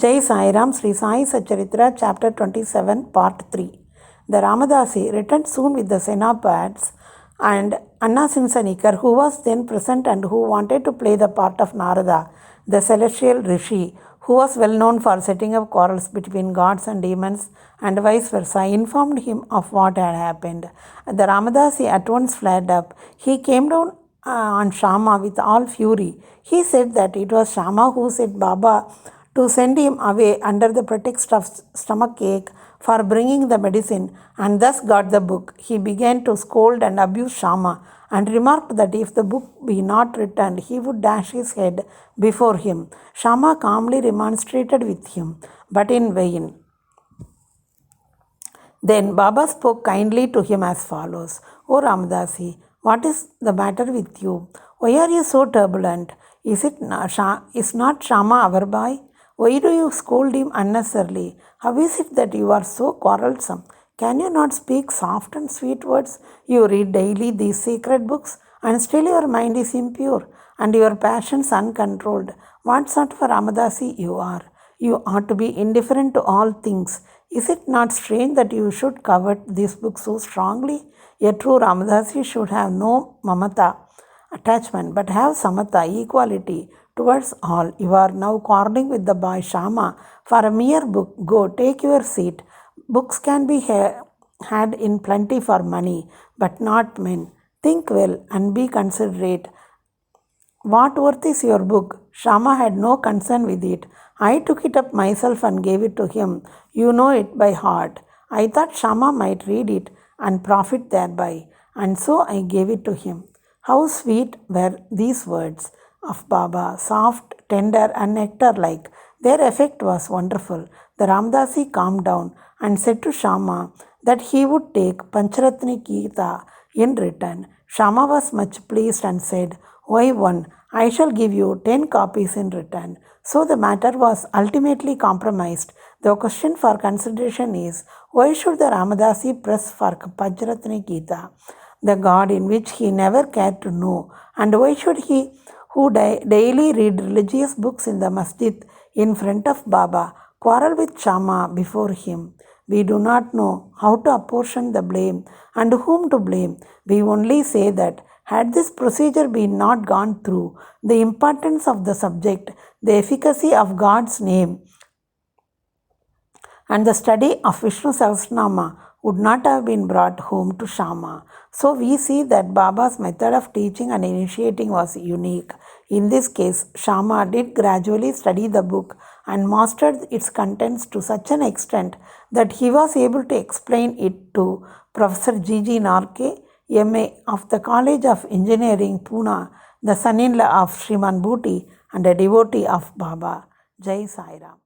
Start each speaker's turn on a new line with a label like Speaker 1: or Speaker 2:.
Speaker 1: Jai Sai Ram, Sri Sai Satcharitra, Chapter 27, Part 3. The Ramadasi returned soon with the Senapads and Anna Sinsanikar, who was then present and who wanted to play the part of Narada, the celestial rishi, who was well known for setting up quarrels between gods and demons and vice versa, informed him of what had happened. The Ramadasi at once flared up. He came down on Shama with all fury. He said that it was Shama who said Baba to send him away under the pretext of stomach ache for bringing the medicine, and thus got the book. He began to scold and abuse Shama, and remarked that if the book be not returned, he would dash his head before him. Shama calmly remonstrated with him, but in vain. Then Baba spoke kindly to him as follows: O Ramadasi, what is the matter with you? Why are you so turbulent? Is not Shama our boy? Why do you scold him unnecessarily? How is it that you are so quarrelsome? Can you not speak soft and sweet words? You read daily these sacred books, and still your mind is impure, and your passions uncontrolled. What sort of a Ramadasi you are? You ought to be indifferent to all things. Is it not strange that you should covet this book so strongly? A true Ramadasi should have no mamata, attachment, but have samatha, equality towards all. You are now quarreling with the boy Shama for a mere book. Go, take your seat. Books can be had in plenty for money, but not men. Think well and be considerate. What worth is your book? Shama had no concern with it. I took it up myself and gave it to him. You know it by heart. I thought Shama might read it and profit thereby, and so I gave it to him. How sweet were these words of Baba, soft, tender, and nectar-like. Their effect was wonderful. The Ramdasi calmed down and said to Shama that he would take Pancharatni Gita in return. Shama was much pleased and said, Why one? I shall give you 10 copies in return. So the matter was ultimately compromised. The question for consideration is, why should the Ramadasi press for Pancharatni Gita, the God in which he never cared to know? And why should he, who daily read religious books in the masjid in front of Baba, quarrel with Shama before him? We do not know how to apportion the blame and whom to blame. We only say that had this procedure been not gone through, the importance of the subject, the efficacy of God's name, and the study of Vishnu Sahasranama would not have been brought home to Shama. So we see that Baba's method of teaching and initiating was unique. In this case, Shama did gradually study the book and mastered its contents to such an extent that he was able to explain it to Professor G.G. Narke, M.A. of the College of Engineering, Pune, the son-in-law of Sriman Bhuti and a devotee of Baba. Jai Sai Ram.